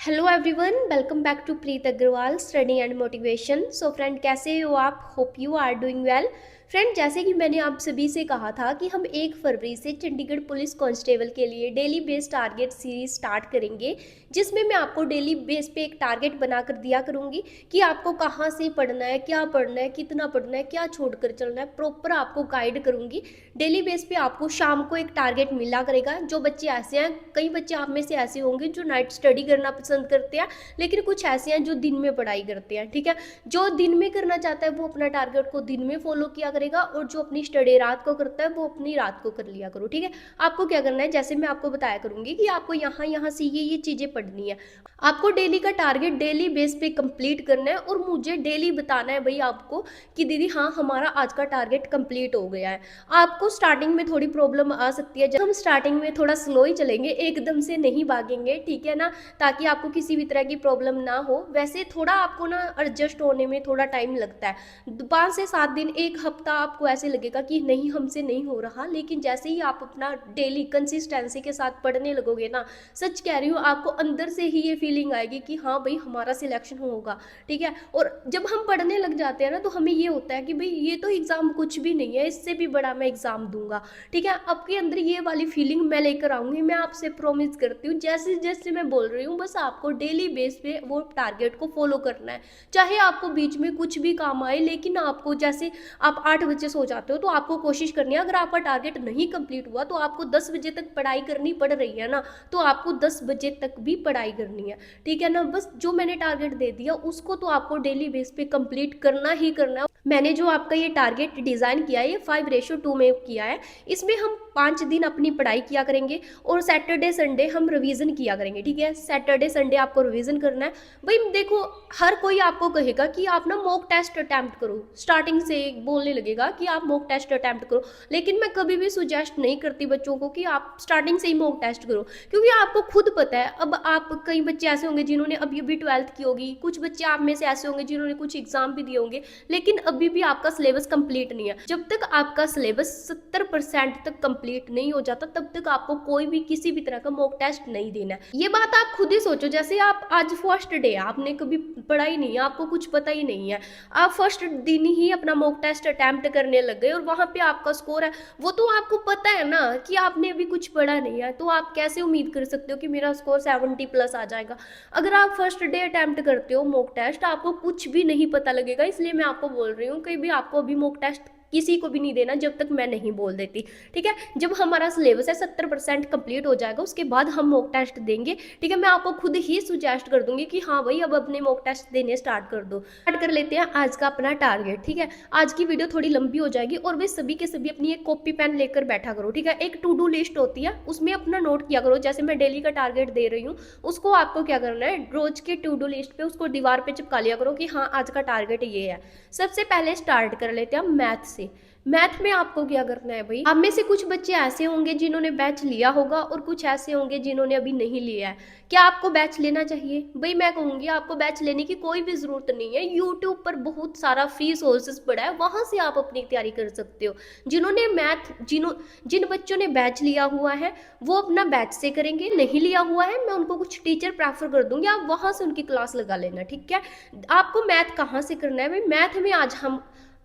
Hello everyone, welcome back to Preet Agarwal study and motivation. So friend, कैसे हो आप? Hope you are doing well. Friend, जैसे कि मैंने आप सभी से कहा था कि हम 1 फरवरी से चंडीगढ़ पुलिस कांस्टेबल के लिए daily based target series start करेंगे, जिसमें मैं आपको डेली बेस पे एक टारगेट बनाकर दिया करूंगी कि आपको कहाँ से पढ़ना है, क्या पढ़ना है, कितना पढ़ना है, क्या छोड़कर चलना है, प्रॉपर आपको गाइड करूंगी। डेली बेस पे आपको शाम को एक टारगेट मिला करेगा। जो बच्चे ऐसे हैं, कई बच्चे आप में से ऐसे होंगे जो नाइट स्टडी करना पसंद करते हैं, लेकिन कुछ ऐसे हैं जो दिन में पढ़ाई करते हैं। ठीक है, जो दिन में करना चाहता है वो अपना टारगेट को दिन में फॉलो किया करेगा, और जो अपनी स्टडी रात को करता है वो अपनी रात को कर लिया करो। ठीक है, आपको क्या करना है, जैसे मैं आपको बताया करूंगी कि आपको यहाँ यहाँ से ये चीजें पढ़नी है। आपको डेली का टारगेट डेली बेस पे कंप्लीट करना है, और मुझे डेली बताना है भाई आपको कि दीदी हाँ, हमारा आज का टारगेट कंप्लीट हो गया है। आपको स्टार्टिंग में थोड़ी प्रॉब्लम आ सकती है, जब हम स्टार्टिंग में थोड़ा स्लो ही चलेंगे, एकदम से नहीं भागेंगे। ठीक है ना, ताकि आपको किसी भी तरह की प्रॉब्लम ना हो। वैसे थोड़ा आपको ना एडजस्ट होने में थोड़ा टाइम लगता है, 5 से 7 दिन, 1 हफ्ता आपको ऐसे लगेगा कि नहीं, हमसे नहीं हो रहा। लेकिन जैसे ही आप अपना डेली कंसिस्टेंसी के साथ पढ़ने लगोगे ना, सच कह रही हूँ, आपको अंदर से ही ये फीलिंग आएगी कि हाँ भाई, हमारा सिलेक्शन होगा। ठीक है, और जब हम पढ़ने लग जाते हैं ना, तो हमें ये होता है कि भाई ये तो एग्जाम कुछ भी नहीं है, इससे भी बड़ा मैं एग्जाम दूंगा। ठीक है, आपके अंदर ये वाली फीलिंग मैं लेकर आऊंगी, मैं आपसे प्रॉमिस करती हूँ। जैसे जैसे मैं बोल रही हूँ, बस आपको डेली बेस पे वो टारगेट को फॉलो करना है। चाहे आपको बीच में कुछ भी काम आए, लेकिन आपको, जैसे आप 8 बजे सो जाते हो, तो आपको कोशिश करनी है, अगर आपका टारगेट नहीं कंप्लीट हुआ तो आपको 10 बजे तक पढ़ाई करनी पड़ रही है ना, तो आपको 10 बजे तक भी पढ़ाई करनी है। ठीक है ना, बस जो मैंने टारगेट दे दिया उसको तो आपको डेली बेस पे कंप्लीट करना ही करना है। मैंने जो आपका ये टारगेट डिज़ाइन किया है, ये 5:2 में किया है। इसमें हम 5 दिन अपनी पढ़ाई किया करेंगे, और सैटरडे संडे हम रिवीजन किया करेंगे। ठीक है, सैटरडे संडे आपको रिवीजन करना है। भाई देखो, हर कोई आपको कहेगा कि आप ना मॉक टेस्ट अटैम्प्ट करो, स्टार्टिंग से बोलने लगेगा कि आप मॉक टेस्ट अटैम्प्ट करो। लेकिन मैं कभी भी सुजेस्ट नहीं करती बच्चों को कि आप स्टार्टिंग से ही मॉक टेस्ट करो, क्योंकि आपको खुद पता है। अब आप, कई बच्चे ऐसे होंगे जिन्होंने अभी अभी 12th की होगी, कुछ बच्चे आप में से ऐसे होंगे जिन्होंने कुछ एग्जाम भी दिए होंगे, लेकिन अभी भी आपका सिलेबस कंप्लीट नहीं है। जब तक आपका सिलेबस 70% तक कंप्लीट नहीं हो जाता, तब तक आपको कोई भी किसी भी तरह का मॉक टेस्ट नहीं देना है। ये बात आप खुद ही सोचो, जैसे आप आज फर्स्ट डे, आपने कभी पढ़ा ही नहीं है, आपको कुछ पता ही नहीं है, आप फर्स्ट दिन ही अपना मॉक टेस्ट अटेम्प्ट करने लग गए, और वहां पे आपका स्कोर है, वो तो आपको पता है ना कि आपने अभी कुछ पढ़ा नहीं है, तो आप कैसे उम्मीद कर सकते हो कि मेरा स्कोर 70+ आ जाएगा। अगर आप फर्स्ट डे अटेम्प्ट करते हो मॉक टेस्ट, आपको कुछ भी नहीं पता लगेगा। इसलिए मैं आपको बोल रही हूँ, कहीं भी आपको अभी मॉक टेस्ट किसी को भी नहीं देना जब तक मैं नहीं बोल देती। ठीक है, जब हमारा सिलेबस है 70% कंप्लीट हो जाएगा, उसके बाद हम मॉक टेस्ट देंगे। ठीक है, मैं आपको खुद ही सुजेस्ट कर दूंगी कि हाँ भाई, अब अपने मॉक टेस्ट देने स्टार्ट कर दो। स्टार्ट कर लेते हैं आज का अपना टारगेट। ठीक है, आज की वीडियो थोड़ी लंबी हो जाएगी, और वे सभी के सभी अपनी एक कॉपी पेन लेकर बैठा करो। ठीक है, एक टू डू लिस्ट होती है, उसमें अपना नोट किया करो। जैसे मैं डेली का टारगेट दे रही हूँ, उसको आपको क्या करना है, रोज के टू डू लिस्ट पे उसको दीवार पे चिपका लिया करो कि हाँ, आज का टारगेट ये है। सबसे पहले स्टार्ट कर लेते हैं मैथ से। मैथ में आपको क्या करना है भाई, आप में से कुछ बच्चे ऐसे होंगे जिन्होंने बैच लिया होगा, और कुछ ऐसे होंगे जिन्होंने अभी नहीं लिया है। क्या आपको बैच लेना चाहिए? भाई मैं कहूंगी आपको बैच लेने की कोई भी जरूरत नहीं है। यूट्यूब पर बहुत सारा फ्री सोर्सेस पड़ा है, वहां से आप अपनी तैयारी कर सकते हो। जिन्होंने मैथ, जिन बच्चों ने बैच लिया हुआ है, वो अपना बैच से करेंगे। नहीं लिया हुआ है, मैं उनको कुछ टीचर प्रेफर कर दूंगी, आप वहां से उनकी क्लास लगा लेना। ठीक है, आपको मैथ कहाँ से करना है भाई?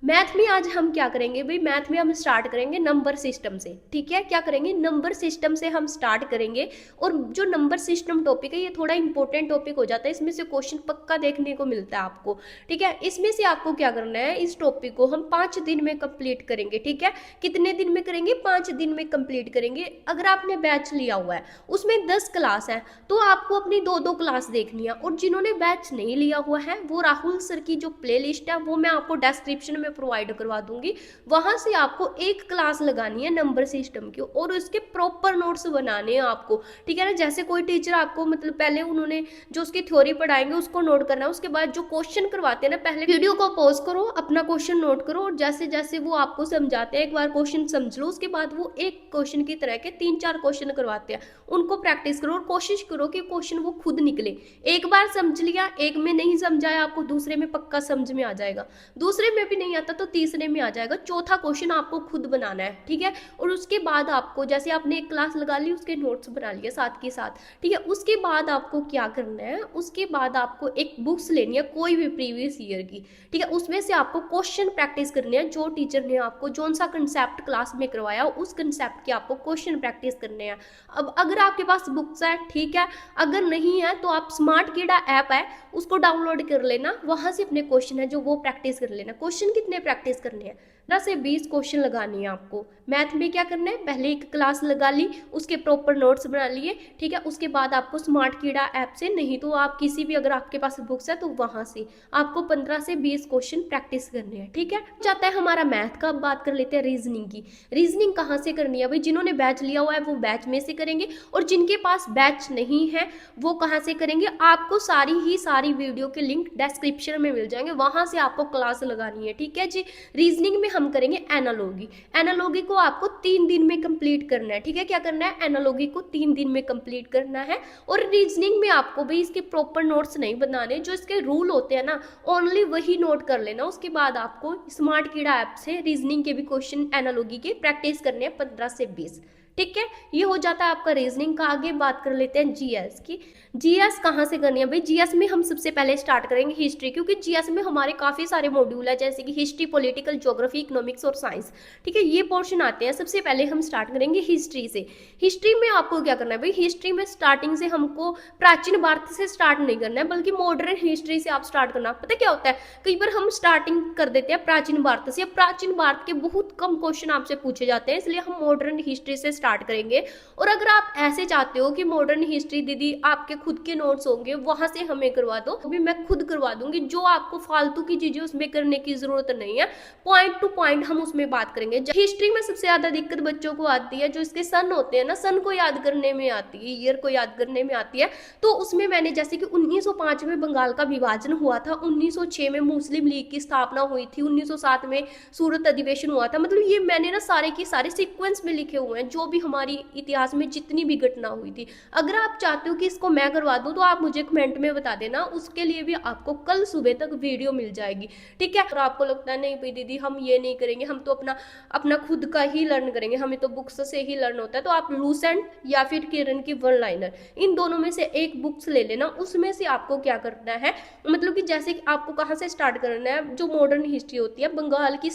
मैथ में आज हम क्या करेंगे भाई, मैथ में हम स्टार्ट करेंगे नंबर सिस्टम से। ठीक है, क्या करेंगे, नंबर सिस्टम से हम स्टार्ट करेंगे। और जो नंबर सिस्टम टॉपिक है, ये थोड़ा इंपॉर्टेंट टॉपिक हो जाता है, इसमें से क्वेश्चन पक्का देखने को मिलता है आपको। ठीक है, इसमें से आपको क्या करना है, इस टॉपिक को हम 5 दिन में कंप्लीट करेंगे। ठीक है, कितने दिन में करेंगे, 5 दिन में कंप्लीट करेंगे। अगर आपने बैच लिया हुआ है, उसमें 10 क्लास है, तो आपको अपनी 2-2 क्लास देखनी है। और जिन्होंने बैच नहीं लिया हुआ है, वो राहुल सर की जो प्ले लिस्ट है, वो मैं आपको डिस्क्रिप्शन में प्रोवाइड करवा दूंगी। वहां से आपको एक क्लास लगानी है नंबर सिस्टम की, और उसके प्रॉपर नोट्स बनाने हैं आपको। ठीक है ना, जैसे कोई टीचर आपको, मतलब पहले उन्होंने जो उसकी थ्योरी पढ़ाएंगे उसको नोट करना है, उसके बाद जो क्वेश्चन करवाते हैं ना, पहले वीडियो को पॉज करो, अपना क्वेश्चन नोट करो, और जैसे जैसे वो आपको समझाते हैं, एक बार क्वेश्चन समझ लो, उसके बाद वो एक क्वेश्चन की तरह के 3-4 क्वेश्चन करवाते हैं, उनको प्रैक्टिस करो, और कोशिश करो कि क्वेश्चन वो खुद निकले। एक बार समझ लिया, एक में नहीं समझाया आपको, दूसरे में पक्का समझ में आ जाएगा। दूसरे में भी नहीं नहीं आता तो तीसरे में आ जाएगा। चौथा क्वेश्चन आपको खुद बनाना है, ठीक है। और उसके बाद आपको जैसे आपने एक क्लास लगा ली, उसके नोट्स बना लिए साथ के साथ, ठीक है। उसके बाद आपको क्या करना है, उसके बाद आपको एक बुक्स लेनी है कोई भी प्रीवियस ईयर की, ठीक है। उसमें से आपको क्वेश्चन प्रैक्टिस करने हैं, जो टीचर ने आपको जोन सा कंसेप्ट क्लास में करवाया उस कंसेप्ट के आपको क्वेश्चन प्रैक्टिस करने हैं। अब अगर आपके पास बुक्स है, ठीक है, अगर नहीं है तो आप स्मार्ट कीड़ा ऐप है उसको डाउनलोड कर लेना, वहां से अपने क्वेश्चन है जो वो प्रैक्टिस कर लेना। क्वेश्चन कितने प्रैक्टिस करने हैं, 15 से 20 क्वेश्चन लगानी है आपको। मैथ में क्या करना है, पहले एक क्लास लगा ली, उसके प्रॉपर नोट्स बना लिए, ठीक है। उसके बाद आपको स्मार्ट कीड़ा ऐप से, नहीं तो आप किसी भी, अगर आपके पास बुक्स है तो वहां से आपको 15 से 20 क्वेश्चन प्रैक्टिस करने हैं, ठीक है। जाता है हमारा मैथ का। अब बात कर लेते हैं रीजनिंग की। रीजनिंग कहाँ से करनी है भाई, जिन्होंने बैच लिया हुआ है वो बैच में से करेंगे, और जिनके पास बैच नहीं है वो कहाँ से करेंगे। आपको सारी वीडियो के लिंक डिस्क्रिप्शन में मिल जाएंगे, वहां से आपको क्लास लगानी है, ठीक है जी। रीजनिंग में हम करेंगे एनालॉजी। एनालॉजी को आपको 3 दिन में कंप्लीट करना है, ठीक है। क्या करना है, एनालॉजी को 3 दिन में कंप्लीट करना है। और रीजनिंग में आपको भी इसके प्रॉपर नोट्स नहीं बनाने, जो इसके रूल होते हैं ना ओनली वही नोट कर लेना। उसके बाद आपको स्मार्ट कीड़ा ऐप से रीजनिंग के भी क्वेश्चन एनालॉजी के प्रैक्टिस करने हैं 15 से 20, ठीक है। ये हो जाता है आपका रीजनिंग का। आगे बात कर लेते हैं जीएस की। जीएस कहाँ से करनी है भाई, जीएस में हम सबसे पहले स्टार्ट करेंगे हिस्ट्री, क्योंकि जीएस में हमारे काफी सारे मॉड्यूल है, जैसे कि हिस्ट्री, पॉलिटिकल, ज्योग्राफी, इकोनॉमिक्स और साइंस, ठीक है। ये पोर्शन आते हैं। सबसे पहले हम स्टार्ट करेंगे हिस्ट्री से। हिस्ट्री में आपको क्या करना है भाई, हिस्ट्री में स्टार्टिंग से हमको प्राचीन भारत से स्टार्ट नहीं करना है, बल्कि मॉडर्न हिस्ट्री से आप स्टार्ट करना। पता क्या होता है, कई बार हम स्टार्टिंग कर देते हैं प्राचीन भारत से। प्राचीन भारत के बहुत कम क्वेश्चन आपसे पूछे जाते हैं, इसलिए हम मॉडर्न हिस्ट्री से स्टार्ट करेंगे। और अगर आप ऐसे चाहते हो कि मॉडर्न हिस्ट्री दीदी आपके खुद के नोट्स होंगे वहां से हमें करवा दो, तो भी मैं खुद करवा दूंगी। जो आपको फालतू की चीजें उसमें करने की जरूरत नहीं है, पॉइंट टू पॉइंट हम उसमें बात करेंगे। हिस्ट्री में सबसे ज्यादा दिक्कत बच्चों को आती है, जो इसके सन होते हैं ना, सन को याद करने में आती है, ईयर को याद करने में आती है। तो उसमें मैंने जैसे कि 1905 में बंगाल का विभाजन हुआ था, 1906 में मुस्लिम लीग की स्थापना हुई थी, 1907 में सूरत अधिवेशन हुआ था। मतलब ये मैंने ना सारे के सारे सीक्वेंस में लिखे हुए हैं, जो भी हमारी इतिहास में जितनी भी घटना हुई थी। अगर आप चाहते हो कि इसको मैं करवा दूं तो आप मुझे कमेंट में बता देना, उसके लिए भी आपको कल सुबह तक वीडियो मिल जाएगी, ठीक है। और आपको लगता है नहीं भाई दीदी हम ये नहीं करेंगे, हम तो अपना खुद का ही लर्न करेंगे, हमें तो बुक्स से ही लर्न होता है, तो आप लूसेंट या फिर किरण की वन लाइनर, इन दोनों में से एक बुक्स ले लेना। उसमें से आपको क्या करना है, मतलब कि जैसे कि आपको कहाँ से स्टार्ट करना है, जो मॉडर्न हिस्ट्री होती है, बंगाल की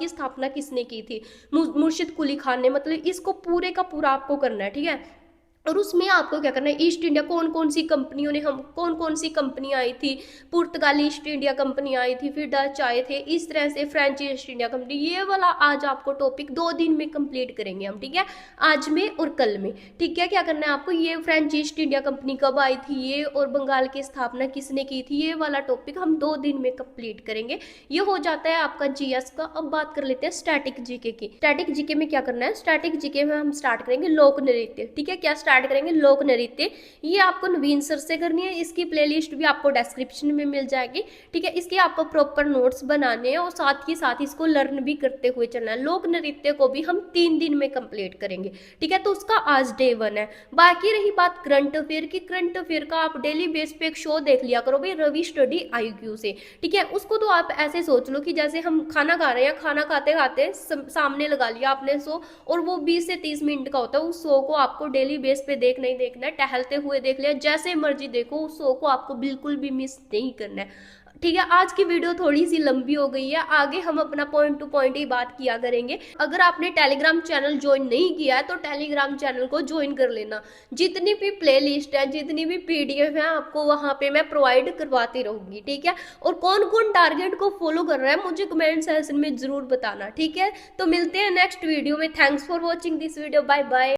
स्थापना किसने की थी, मुर्शिद कुली खान ने। मतलब इसको पूरे का पूरा आपको करना है, ठीक है। और उसमें आपको क्या करना है, ईस्ट इंडिया कौन कौन सी कंपनियां आई थी, पुर्तगाली ईस्ट इंडिया कंपनी आई थी, फिर डच आए थे, इस तरह से फ्रेंच ईस्ट इंडिया कंपनी, ये वाला आज आपको टॉपिक 2 दिन में कंप्लीट करेंगे हम, ठीक है, आज में और कल में, ठीक है। क्या करना है आपको, ये फ्रेंच ईस्ट इंडिया कंपनी कब आई थी, ये और बंगाल की स्थापना किसने की थी, ये वाला टॉपिक हम 2 दिन में कंप्लीट करेंगे। ये हो जाता है आपका जीएस का। अब बात कर लेते हैं स्टैटिक जीके की। स्टैटिक जीके में क्या करना है, स्टैटिक जीके में हम स्टार्ट करेंगे लोक नृत्य, ठीक है। क्या स्टार्ट करेंगे, लोक नृत्य। ये आपको नवीन सर से करनी है, इसकी प्लेलिस्ट भी आपको डिस्क्रिप्शन में मिल जाएगी, ठीक है। इसके आपको प्रॉपर नोट्स बनाने हैं और साथ ही साथ इसको लर्न भी करते हुए चलना है। लोक नृत्य को भी हम 3 दिन में कंप्लीट करेंगे, ठीक है। तो उसका आज डे 1 है। बाकी रही बात करंट अफेयर की, करंट अफेयर का आप डेली बेस पे एक शो देख लिया करो भाई, रवि स्टडी IQ से, ठीक है। उसको तो आप ऐसे सोच लो कि जैसे हम खाना खा रहे हैं, खाना खाते खाते सामने लगा लिया आपने शो, और वो 20 से 30 मिनट का होता है। उस शो को आपको डेली बेस पे नहीं देखना है, टहलते हुए देख लिया, जैसे मर्जी देखो, उस शो को आपको बिल्कुल भी मिस नहीं करना है, ठीक है। आज की वीडियो थोड़ी सी लंबी हो गई है, आगे हम अपना पॉइंट टू पॉइंट ही बात किया करेंगे। अगर आपने टेलीग्राम चैनल ज्वाइन नहीं किया है तो टेलीग्राम चैनल को ज्वाइन कर लेना। जितनी भी प्लेलिस्ट है, जितनी भी PDF है, आपको वहां पे मैं प्रोवाइड करवाती रहूंगी, ठीक है। और कौन कौन टारगेट को फॉलो कर रहा है मुझे कमेंट सेक्शन में जरूर बताना, ठीक है। तो मिलते हैं नेक्स्ट वीडियो में। Thanks for watching this video, bye bye.